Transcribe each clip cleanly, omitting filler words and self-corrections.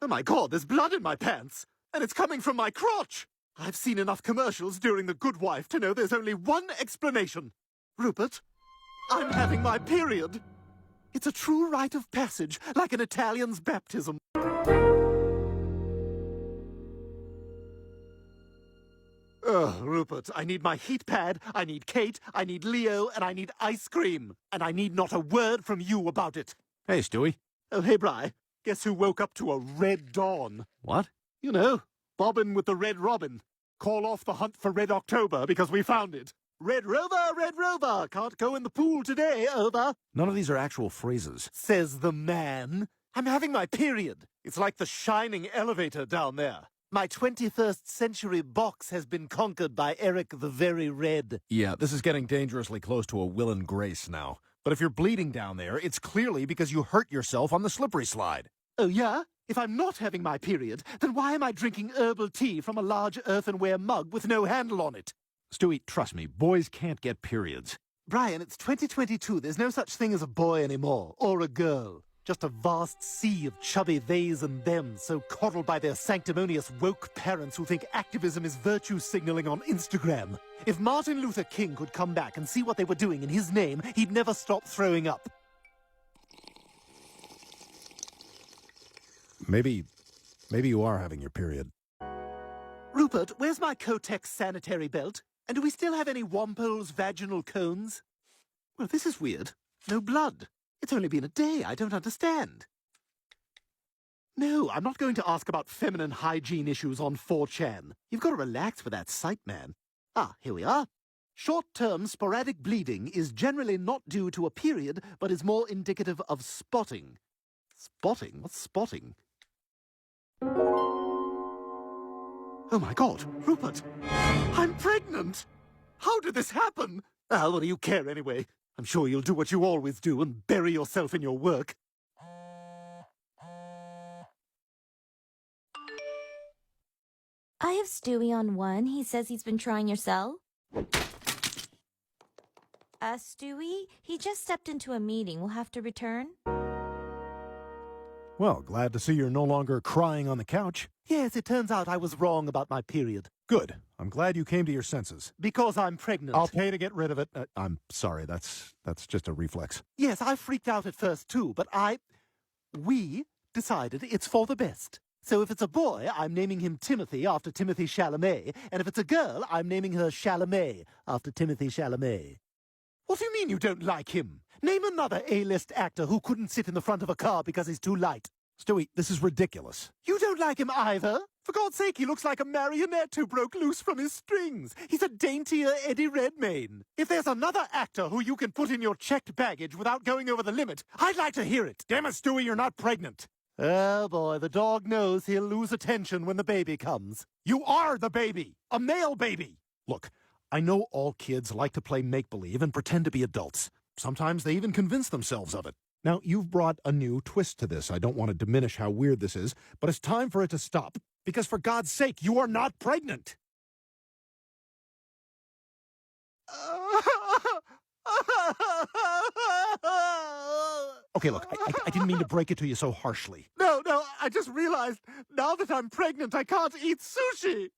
Oh my God, there's blood in my pants! And it's coming from my crotch! I've seen enough commercials during The Good Wife to know there's only one explanation. Rupert, I'm having my period. It's a true rite of passage, like an Italian's baptism. Ugh, Rupert, I need my heat pad, I need Kate, I need Leo, and I need ice cream. And I need not a word from you about it. Hey, Stewie. Oh, hey, Bri. Guess who woke up to a red dawn? What? You know, Bobbin with the Red Robin. Call off the hunt for Red October because we found it. Red Rover, can't go in the pool today, over. None of these are actual phrases. Says the man. I'm having my period. It's like the shining elevator down there. My 21st century box has been conquered by Eric the Very Red. Yeah, this is getting dangerously close to a Will and Grace now. But if you're bleeding down there, it's clearly because you hurt yourself on the slippery slide. Oh, yeah? If I'm not having my period, then why am I drinking herbal tea from a large earthenware mug with no handle on it? Stewie, trust me, boys can't get periods. Brian, it's 2022. There's no such thing as a boy anymore, or a girl. Just a vast sea of chubby theys and thems, so coddled by their sanctimonious woke parents who think activism is virtue signaling on Instagram. If Martin Luther King could come back and see what they were doing in his name, he'd never stop throwing up. Maybe you are having your period. Rupert, where's my Kotex sanitary belt? And do we still have any Wampo's vaginal cones? Well, this is weird. No blood. It's only been a day. I don't understand. No, I'm not going to ask about feminine hygiene issues on 4chan. You've got to relax with that site, man. Ah, here we are. Short-term sporadic bleeding is generally not due to a period, but is more indicative of spotting. Spotting? What's spotting? Oh my God, Rupert! I'm pregnant! How did this happen? Ah, what do you care anyway? I'm sure you'll do what you always do and bury yourself in your work. I have Stewie on one. He says he's been trying your cell. Stewie, he just stepped into a meeting. We'll have to return. Well, glad to see you're no longer crying on the couch. Yes, it turns out I was wrong about my period. Good. I'm glad you came to your senses. Because I'm pregnant. I'll pay to get rid of it. I'm sorry, that's just a reflex. Yes, I freaked out at first too, but we decided it's for the best. So if it's a boy, I'm naming him Timothy after Timothy Chalamet, and if it's a girl, I'm naming her Chalamet after Timothy Chalamet. What do you mean you don't like him? Name another A-list actor who couldn't sit in the front of a car because he's too light. Stewie, this is ridiculous. You don't like him either? For God's sake, he looks like a marionette who broke loose from his strings. He's a daintier Eddie Redmayne. If there's another actor who you can put in your checked baggage without going over the limit, I'd like to hear it. Damn it, Stewie, you're not pregnant. Oh boy, the dog knows he'll lose attention when the baby comes. You are the baby! A male baby! Look, I know all kids like to play make-believe and pretend to be adults. Sometimes they even convince themselves of it. Now, you've brought a new twist to this. I don't want to diminish how weird this is, but it's time for it to stop. Because for God's sake, you are not pregnant! Okay, look, I didn't mean to break it to you so harshly. No, I just realized, now that I'm pregnant, I can't eat sushi.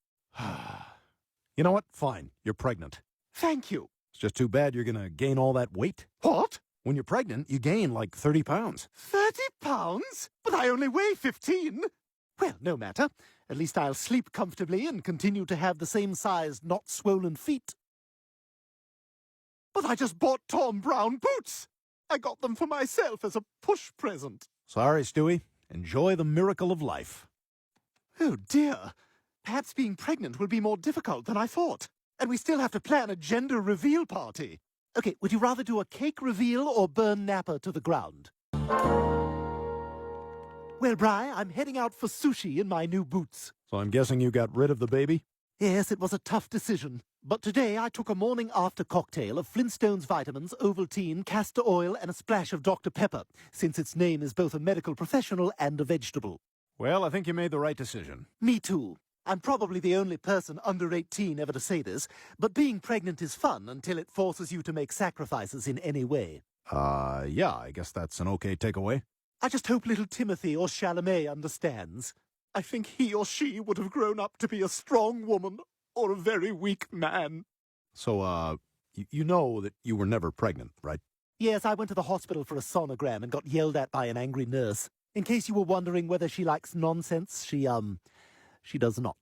You know what? Fine, you're pregnant. Thank you. It's just too bad you're gonna gain all that weight. What? When you're pregnant, you gain like 30 pounds. 30 pounds? But I only weigh 15. Well, no matter. At least I'll sleep comfortably and continue to have the same sized, not swollen feet. But I just bought Tom Brown boots. I got them for myself as a push present. Sorry, Stewie. Enjoy the miracle of life. Oh, dear. Perhaps being pregnant will be more difficult than I thought. And we still have to plan a gender reveal party. Okay, would you rather do a cake reveal or burn Napper to the ground? Well, Bri, I'm heading out for sushi in my new boots. So I'm guessing you got rid of the baby? Yes, it was a tough decision. But today I took a morning after cocktail of Flintstones vitamins, Ovaltine, castor oil, and a splash of Dr. Pepper, since its name is both a medical professional and a vegetable. Well, I think you made the right decision. Me too. I'm probably the only person under 18 ever to say this, but being pregnant is fun until it forces you to make sacrifices in any way. Yeah, I guess that's an okay takeaway. I just hope little Timothy or Chalamet understands. I think he or she would have grown up to be a strong woman or a very weak man. So, you know that you were never pregnant, right? Yes, I went to the hospital for a sonogram and got yelled at by an angry nurse. In case you were wondering whether she likes nonsense, she does not.